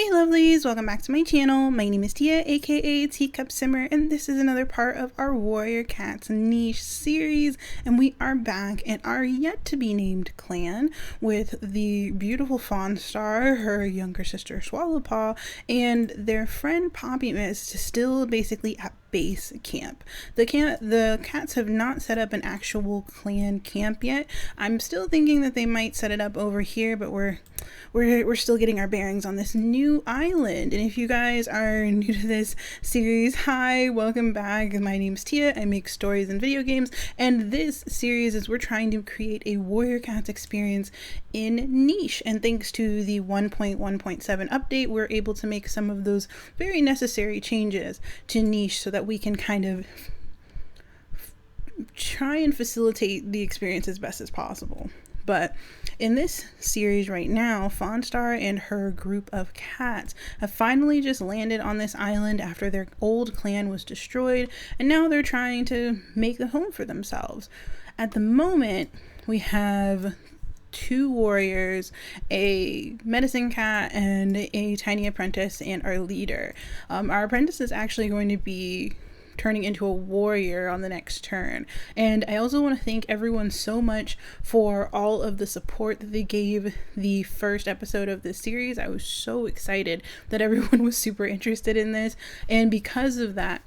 Hey lovelies, welcome back to my channel. My name is Tia, aka Teacup Simmer, and this is another part of our Warrior Cats niche series. And we are back in our yet to be named clan with the beautiful Fawn Star, her younger sister Swallowpaw, and their friend Poppy Mist, still basically at base camp. The cats have not set up an actual clan camp yet. I'm still thinking that they might set it up over here, but we're still getting our bearings on this new island. And if you guys are new to this series, hi, welcome back. My name's Tia. I make stories and video games, and this series is we're trying to create a Warrior Cats experience in niche. And thanks to the 1.1.7 update, we're able to make some of those very necessary changes to niche so that we can kind of try and facilitate the experience as best as possible. But in this series right now, Fawnstar and her group of cats have finally just landed on this island after their old clan was destroyed, and now they're trying to make a home for themselves. At the moment, we have 2 warriors, a medicine cat, and a tiny apprentice, and our leader. Our apprentice is actually going to be turning into a warrior on the next turn. And I also want to thank everyone so much for all of the support that they gave the first episode of this series. I was so excited that everyone was super interested in this, and because of that,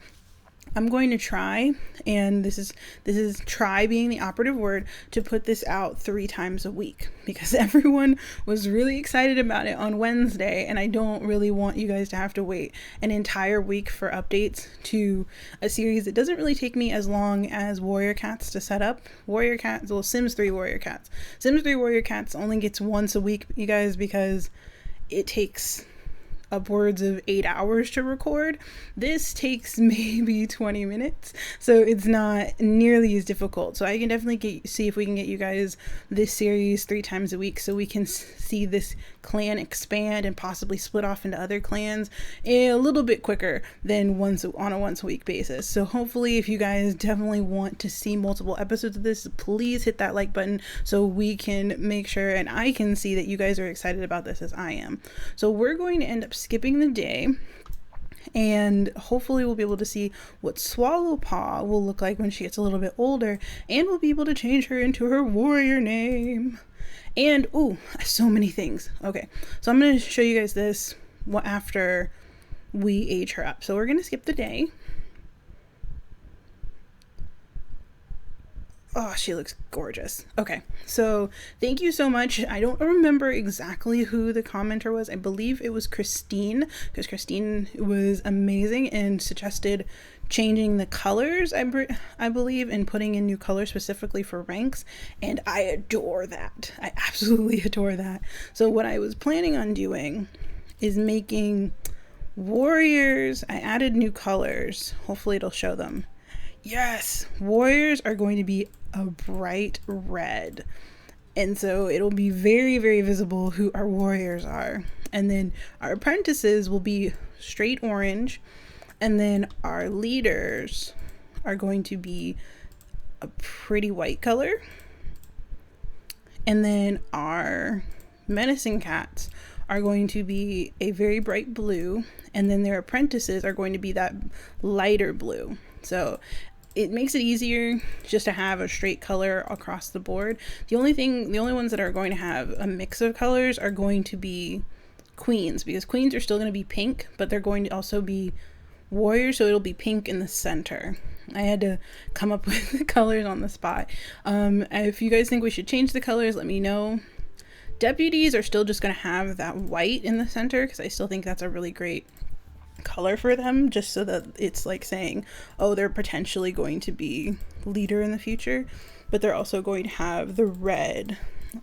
I'm going to try, and this is try being the operative word, to put this out 3 times a week, because everyone was really excited about it on Wednesday, and I don't really want you guys to have to wait an entire week for updates to a series that doesn't really take me as long as Warrior Cats to set up. Warrior Cats, well, Sims 3 Warrior Cats. Sims 3 Warrior Cats only gets once a week, you guys, because it takes upwards of 8 hours to record. This takes maybe 20 minutes, so it's not nearly as difficult. So I can definitely see if we can get you guys this series 3 times a week, so we can see this clan expand and possibly split off into other clans a little bit quicker than on a once a week basis. So hopefully, if you guys definitely want to see multiple episodes of this, please hit that like button so we can make sure and I can see that you guys are excited about this as I am. So we're going to end up skipping the day, and hopefully we'll be able to see what Swallowpaw will look like when she gets a little bit older, and we'll be able to change her into her warrior name. And so many things. Okay, so I'm going to show you guys this after we age her up. So we're going to skip the day. Oh, she looks gorgeous. Okay, so thank you so much. I don't remember exactly who the commenter was. I believe it was Christine, because Christine was amazing and suggested changing the colors, I believe, and putting in new colors specifically for ranks, and I adore that. I absolutely adore that. So what I was planning on doing is making warriors. I added new colors. Hopefully it'll show them. Yes, warriors are going to be a bright red, and so it'll be very, very visible who our warriors are. And then our apprentices will be straight orange, and then our leaders are going to be a pretty white color, and then our medicine cats are going to be a very bright blue, and then their apprentices are going to be that lighter blue. So it makes it easier just to have a straight color across the board. The only ones that are going to have a mix of colors are going to be queens, because queens are still going to be pink, but they're going to also be warriors, so it'll be pink in the center. I had to come up with the colors on the spot. If you guys think we should change the colors, let me know. Deputies are still just going to have that white in the center, because I still think that's a really great color for them, just so that it's like saying, oh, they're potentially going to be leader in the future, but they're also going to have the red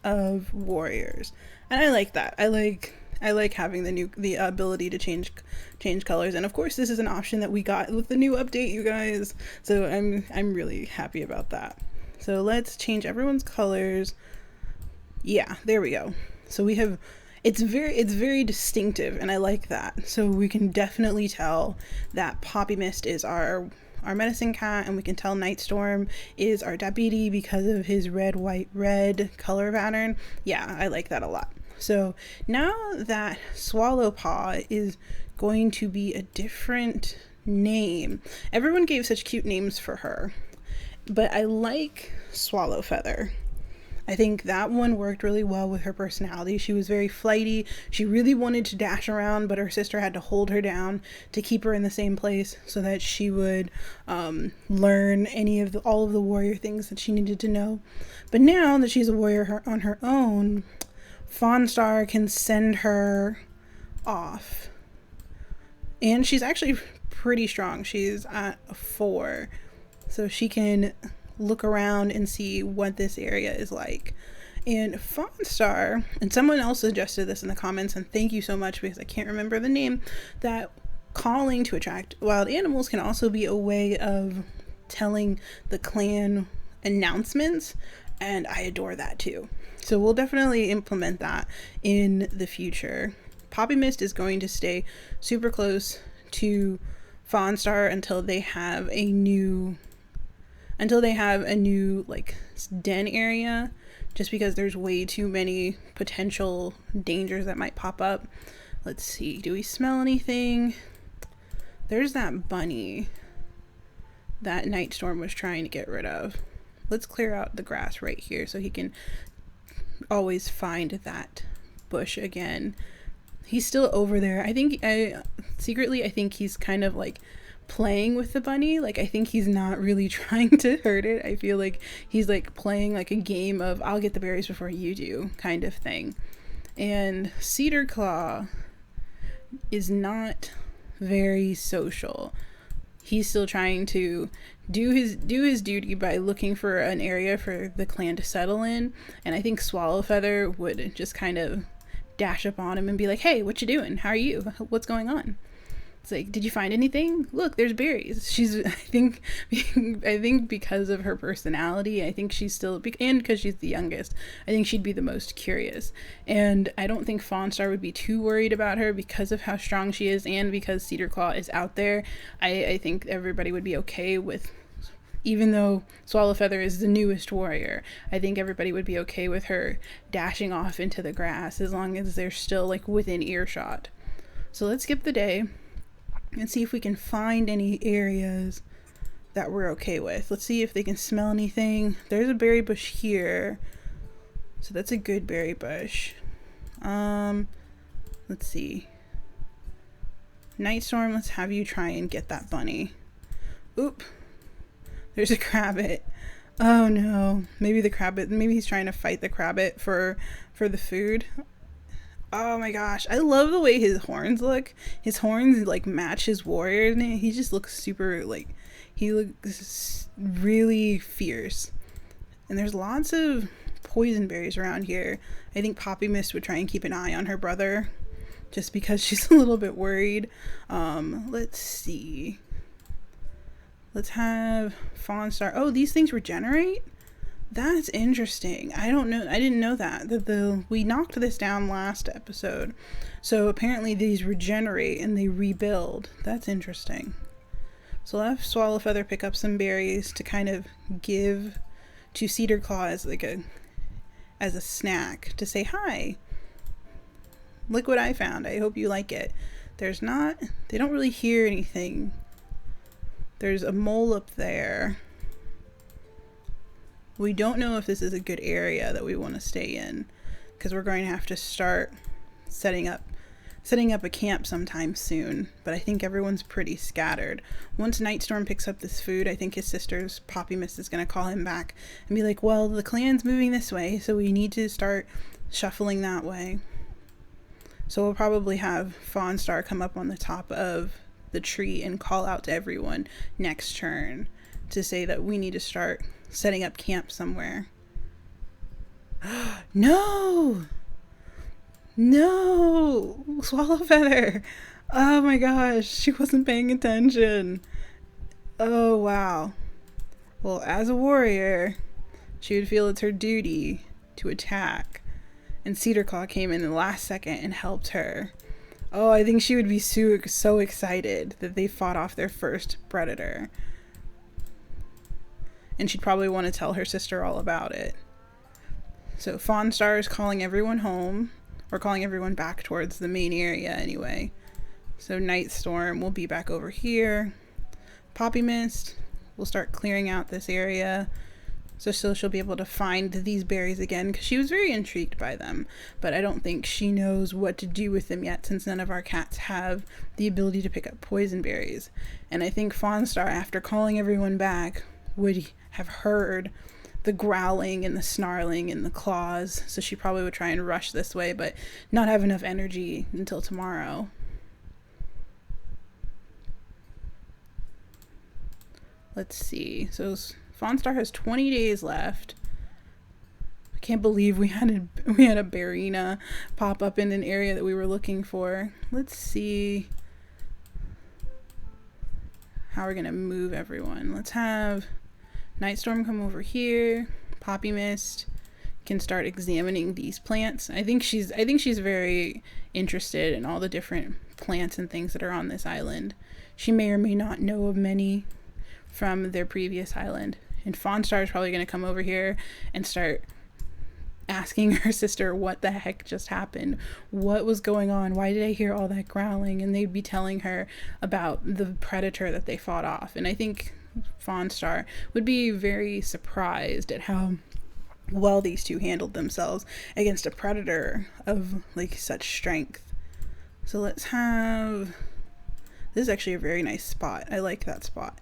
of warriors, and I like that. I like having the ability to change colors, and of course this is an option that we got with the new update, you guys, so I'm really happy about that. So let's change everyone's colors. Yeah, there we go. So we have it's very distinctive, and I like that. So we can definitely tell that Poppy Mist is our medicine cat, and we can tell Nightstorm is our deputy because of his red, white, red color pattern. Yeah, I like that a lot. So now that Swallowpaw is going to be a different name. Everyone gave such cute names for her, but I like Swallowfeather. I think that one worked really well with her personality. She was very flighty. She really wanted to dash around, but her sister had to hold her down to keep her in the same place so that she would learn all of the warrior things that she needed to know. But now that she's a warrior on her own, Fawnstar can send her off. And she's actually pretty strong. She's at a 4. So she can look around and see what this area is like. And Fawnstar, and someone else suggested this in the comments, and thank you so much because I can't remember the name, that calling to attract wild animals can also be a way of telling the clan announcements, and I adore that too. So we'll definitely implement that in the future. Poppy Mist is going to stay super close to Fawnstar until they have a new like den area, just because there's way too many potential dangers that might pop up. Let's see, do we smell anything? There's that bunny that Nightstorm was trying to get rid of. Let's clear out the grass right here so he can always find that bush again. He's still over there. I think he's kind of like playing with the bunny. Like, I think he's not really trying to hurt it. I feel like he's like playing like a game of I'll get the berries before you do kind of thing. And Cedar Claw is not very social. He's still trying to do his duty by looking for an area for the clan to settle in, and I think Swallowfeather would just kind of dash up on him and be like, hey, what you doing? How are you? What's going on? It's like, did you find anything? Look, there's berries. I think because of her personality, I think she's still, and because she's the youngest, I think she'd be the most curious. And I don't think Fawnstar would be too worried about her because of how strong she is and because Cedar Claw is out there. I think everybody would be okay with, even though Swallowfeather is the newest warrior, I think everybody would be okay with her dashing off into the grass as long as they're still like within earshot. So let's skip the day and see if we can find any areas that we're okay with. Let's see if they can smell anything. There's a berry bush here, so that's a good berry bush. Let's see. Nightstorm, let's have you try and get that bunny. Oop. There's a crabbit. Oh no. Maybe he's trying to fight the crabbit for the food. Oh my gosh, I love the way his horns look. His horns like match his warrior, and he just looks super, like, he looks really fierce. And there's lots of poison berries around here. I think Poppy Mist would try and keep an eye on her brother just because she's a little bit worried. Let's see. Let's have Fawnstar. Oh, these things regenerate? That's interesting. I didn't know that. We knocked this down last episode. So apparently these regenerate and they rebuild. That's interesting. So I'll have Swallowfeather pick up some berries to kind of give to Cedar Claw as a snack, to say hi. Look what I found. I hope you like it. They don't really hear anything. There's a mole up there. We don't know if this is a good area that we want to stay in, because we're going to have to start setting up a camp sometime soon, but I think everyone's pretty scattered. Once Nightstorm picks up this food, I think his sister's Poppy Mist is going to call him back and be like, well, the clan's moving this way, so we need to start shuffling that way. So we'll probably have Fawnstar come up on the top of the tree and call out to everyone next turn to say that we need to start setting up camp somewhere. No! Swallowfeather! Oh my gosh, she wasn't paying attention. Oh wow. Well, as a warrior, she would feel it's her duty to attack. And Cedar Claw came in the last second and helped her. Oh, I think she would be so excited that they fought off their first predator. And she'd probably want to tell her sister all about it. So Fawnstar is calling everyone home, We're calling everyone back towards the main area anyway. So Night Storm will be back over here. Poppy Mist will start clearing out this area. So she'll be able to find these berries again, because she was very intrigued by them. But I don't think she knows what to do with them yet, since none of our cats have the ability to pick up poison berries. And I think Fawnstar, after calling everyone back, would have heard the growling and the snarling and the claws. So she probably would try and rush this way, but not have enough energy until tomorrow. Let's see. So Fawnstar has 20 days left. I can't believe we had a Barina pop up in an area that we were looking for. Let's see how we're gonna move everyone. Let's have Nightstorm come over here. Poppy Mist can start examining these plants. I think she's very interested in all the different plants and things that are on this island. She may or may not know of many from their previous island. And Fawnstar is probably going to come over here and start asking her sister what the heck just happened. What was going on? Why did I hear all that growling? And they'd be telling her about the predator that they fought off. And I think Fawnstar would be very surprised at how well these two handled themselves against a predator of like such strength. So let's have... This is actually a very nice spot. I like that spot.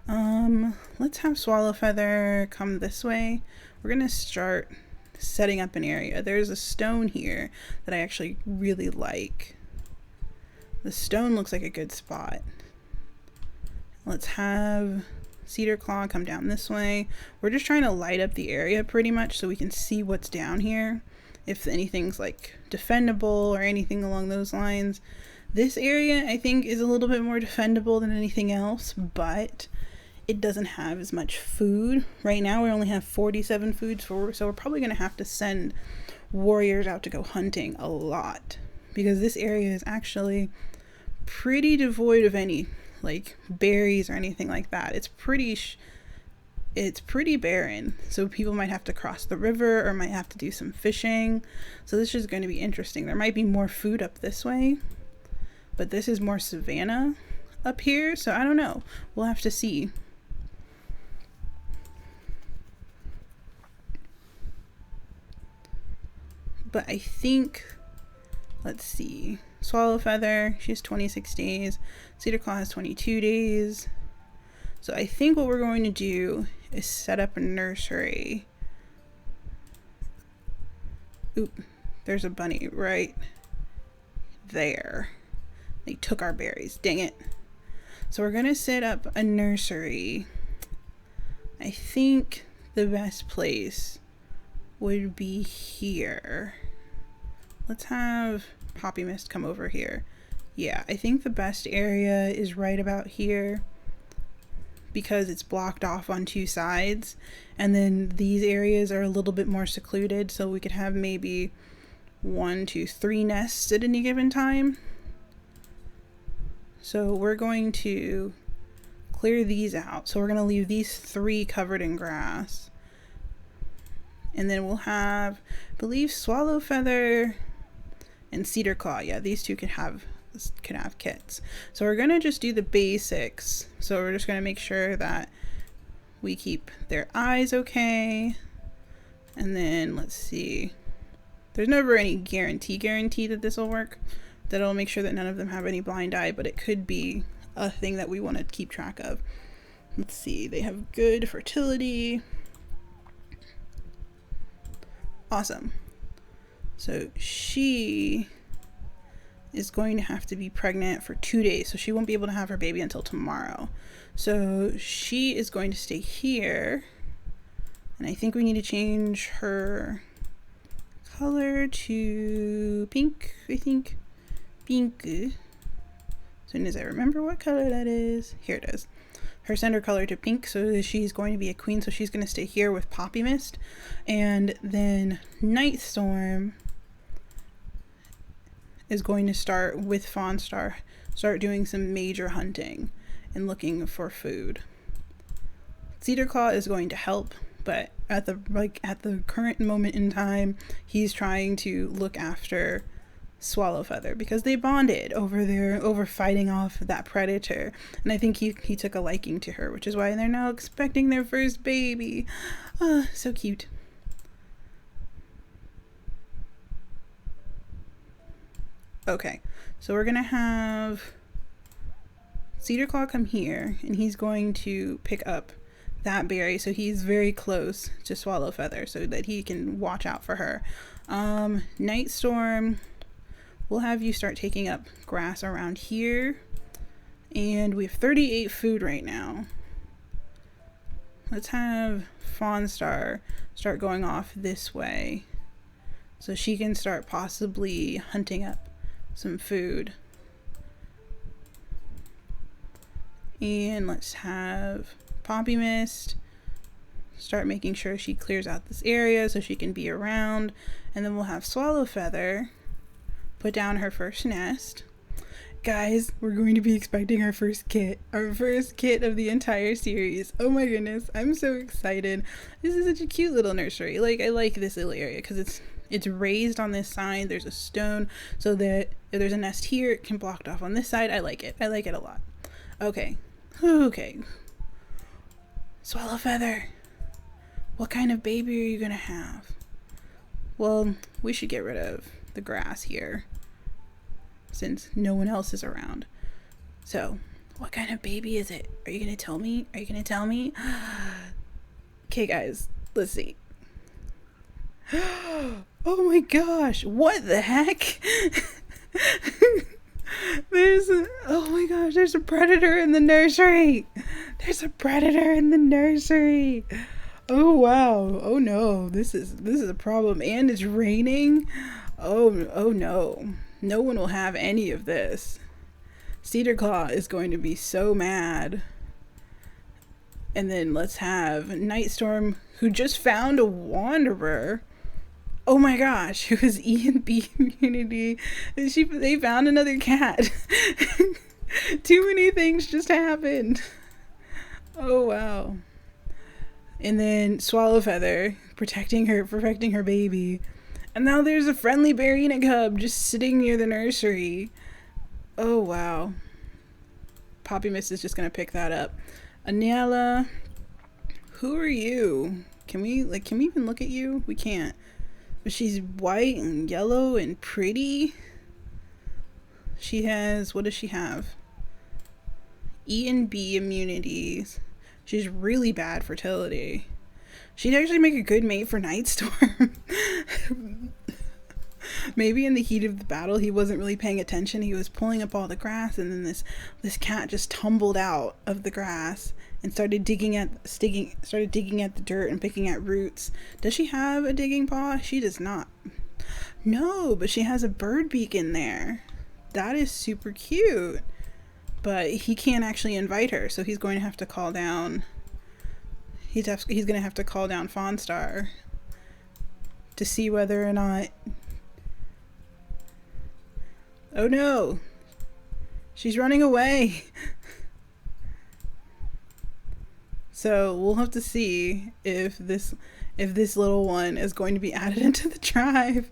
Let's have Swallowfeather come this way. We're gonna start setting up an area. There's a stone here that I actually really like. The stone looks like a good spot. Let's have Cedar Claw come down this way. We're just trying to light up the area pretty much so we can see what's down here, if anything's like defendable or anything along those lines. This area I think is a little bit more defendable than anything else, but it doesn't have as much food. Right now we only have 47 foods, so we're probably going to have to send warriors out to go hunting a lot, because this area is actually pretty devoid of any like berries or anything like that. It's pretty barren, so people might have to cross the river or might have to do some fishing. So this is going to be interesting. There might be more food up this way, but this is more savanna up here, so I don't know. We'll have to see. But I think, let's see, Swallowfeather, she has 26 days. Cedar Claw has 22 days. So I think what we're going to do is set up a nursery. Oop, there's a bunny right there. They took our berries, dang it. So we're gonna set up a nursery. I think the best place would be here. Let's have Poppy Mist come over here. Yeah, I think the best area is right about here, because it's blocked off on two sides, and then these areas are a little bit more secluded, so we could have maybe 1, 2, 3 nests at any given time. So we're going to clear these out. So we're going to leave these 3 covered in grass. And then we'll have, I believe, Swallowfeather and Cedar Claw. Yeah, these two can have kits. So we're going to just do the basics. So we're just going to make sure that we keep their eyes okay. And then let's see. There's never any guarantee that this will work. That it'll make sure that none of them have any blind eye, but it could be a thing that we want to keep track of. Let's see. They have good fertility. Awesome. So she is going to have to be pregnant for 2 days, so she won't be able to have her baby until tomorrow. So she is going to stay here, and I think we need to change her color to pink. I think pink. As soon as I remember what color that is, here it is. Her center color to pink, so she's going to be a queen, so she's going to stay here with Poppy Mist. And then Nightstorm is going to start with Fawnstar, start doing some major hunting and looking for food. Cedar Claw is going to help, but at the current moment in time, he's trying to look after Swallow Feather, because they bonded over fighting off that predator, and I think he took a liking to her, which is why they're now expecting their first baby. So cute. Okay, so we're gonna have Cedar Claw come here, and he's going to pick up that berry, so he's very close to Swallow Feather so that he can watch out for her. Night Storm, we'll have you start taking up grass around here, and we have 38 food right now. Let's have Fawn Star start going off this way so she can start possibly hunting up some food. And let's have Poppy Mist start making sure she clears out this area so she can be around. And then we'll have Swallow Feather put down her first nest. Guys, we're going to be expecting our first kit of the entire series. Oh my goodness, I'm so excited. This is such a cute little nursery. Like, I like this little area because it's raised on this side. There's a stone so that if there's a nest here, it can block it off on this side. I like it. I like it a lot. Okay. Swallow Feather, what kind of baby are you gonna have? Well, we should get rid of the grass here since no one else is around. So, what kind of baby is it? Are you gonna tell me? Okay, guys, let's see. Oh my gosh, what the heck? There's a predator in the nursery. Oh wow. Oh no, this is a problem, and it's raining. Oh no. No one will have any of this. Cedar Claw is going to be so mad. And then let's have Night Storm, who just found a wanderer. Oh my gosh, it was E and B community. They found another cat. Too many things just happened. Oh wow. And then Swallow Feather protecting her baby. And now there's a friendly Barina cub just sitting near the nursery. Oh wow. Poppy Mist is just gonna pick that up. Aniela, who are you? Can we even look at you? We can't. But she's white and yellow and pretty. She has, what does she have? E and B immunities. She's really bad fertility. She'd actually make a good mate for Night Storm. Maybe in the heat of the battle he wasn't really paying attention. He was pulling up all the grass, and then this cat just tumbled out of the grass and started digging at the dirt and picking at roots. Does she have a digging paw? She does not. No, but she has a bird beak in there. That is super cute. But he can't actually invite her, so he's going to have to call down. He's going to have to call down Fawn Star to see whether or not. Oh no! She's running away. So we'll have to see if this little one is going to be added into the tribe.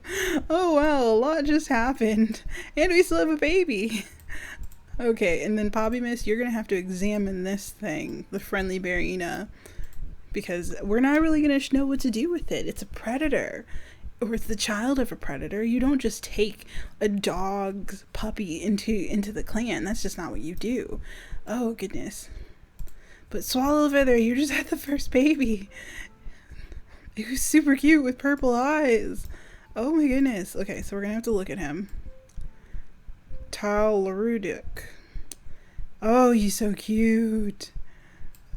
Oh wow, a lot just happened, and we still have a baby. Okay, and then Poppy Mist, you're gonna have to examine this thing, the friendly Barina, because we're not really gonna know what to do with it. It's a predator, or it's the child of a predator. You don't just take a dog's puppy into the clan. That's just not what you do. Oh goodness. But Swallow Feather, you just had the first baby. It was super cute with purple eyes. Oh my goodness. Okay, so we're gonna have to look at him. Talrudic. Oh, he's so cute.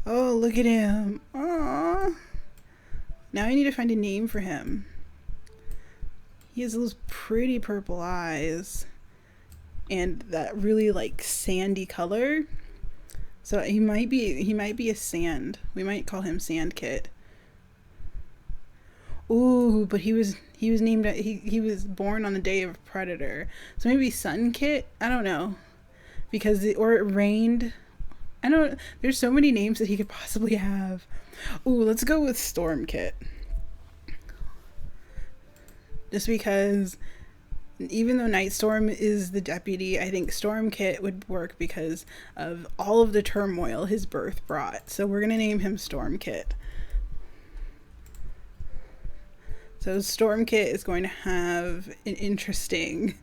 Oh, look at him. Aww. Now I need to find a name for him. He has those pretty purple eyes and that really like sandy color. So he might be a sand. We might call him Sand Kit. Ooh, but he was named, he was born on the day of Predator. So maybe Sun Kit? I don't know. Because or it rained. There's so many names that he could possibly have. Ooh, let's go with Storm Kit. Just because Even though Nightstorm is the deputy, I think Stormkit would work because of all of the turmoil his birth brought. So we're going to name him Stormkit. So Stormkit is going to have an interesting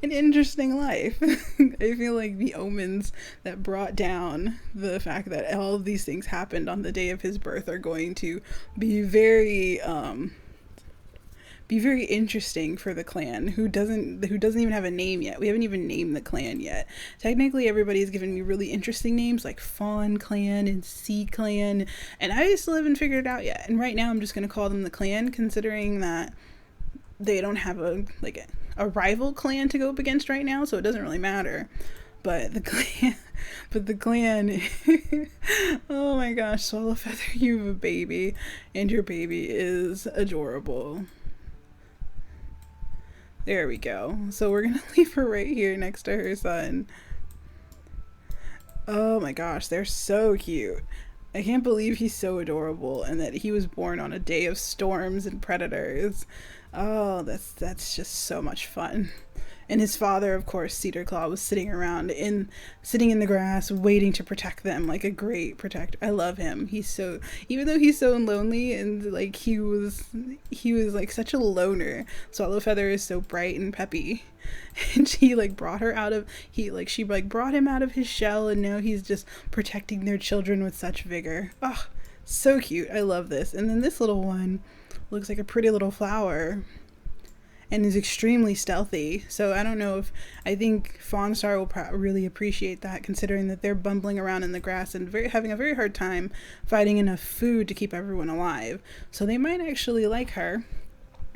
life. I feel like the omens that brought down the fact that all of these things happened on the day of his birth are going to be very interesting for the clan, who doesn't even have a name yet. We haven't even named the clan yet. Technically, everybody's given me really interesting names like Fawn Clan and Sea Clan, and I still haven't figured it out yet. And right now, I'm just gonna call them the clan, considering that they don't have a rival clan to go up against right now, so it doesn't really matter. But the clan, oh my gosh, Swallowfeather, you have a baby, and your baby is adorable. There we go. So we're gonna leave her right here next to her son. Oh my gosh, they're so cute. I can't believe he's so adorable and that he was born on a day of storms and predators. Oh, that's just so much fun. And his father, of course, Cedarclaw, was sitting in the grass waiting to protect them like a great protector. I love him. Even though he's so lonely and like he was like such a loner, Swallowfeather is so bright and peppy. And she brought him out of his shell, and now he's just protecting their children with such vigor. Oh, so cute. I love this. And then this little one looks like a pretty little flower and is extremely stealthy. So I think Fawnstar will really appreciate that, considering that they're bumbling around in the grass and having a very hard time finding enough food to keep everyone alive. So they might actually like her.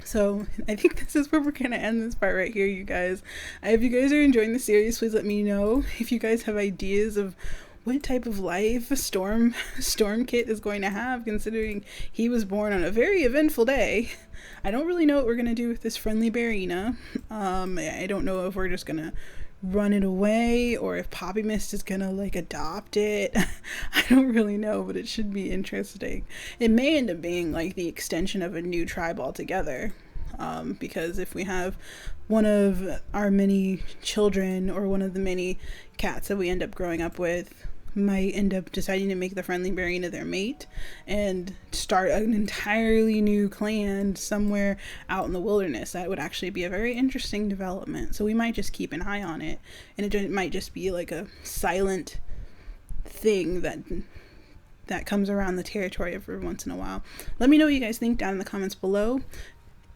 So I think this is where we're going to end this part right here, you guys. If you guys are enjoying the series, please let me know. If you guys have ideas of what type of life Stormkit is going to have, considering he was born on a very eventful day. I don't really know what we're going to do with this friendly Barina. I don't know if we're just going to run it away or if Poppy Mist is going to adopt it. I don't really know, but it should be interesting. It may end up being the extension of a new tribe altogether. Because if we have one of our many children or one of the many cats that we end up growing up with might end up deciding to make the friendly Barina their mate and start an entirely new clan somewhere out in the wilderness, that would actually be a very interesting development. So we might just keep an eye on it, and it might just be a silent thing that comes around the territory every once in a while. Let me know what you guys think down in the comments below.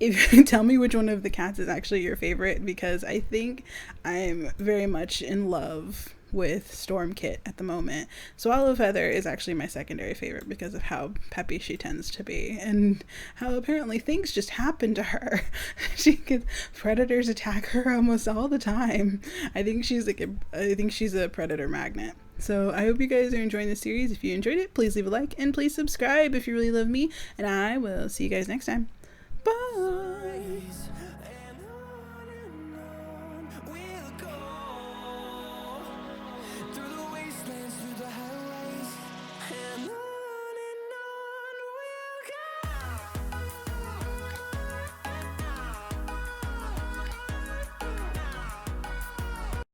If you tell me which one of the cats is actually your favorite, because I think I'm very much in love with Stormkit at the moment. Swallowfeather is actually my secondary favorite because of how peppy she tends to be and how apparently things just happen to her. Predators attack her almost all the time. I think she's a predator magnet. So I hope you guys are enjoying the series. If you enjoyed it, please leave a like and please subscribe if you really love me, and I will see you guys next time. Bye.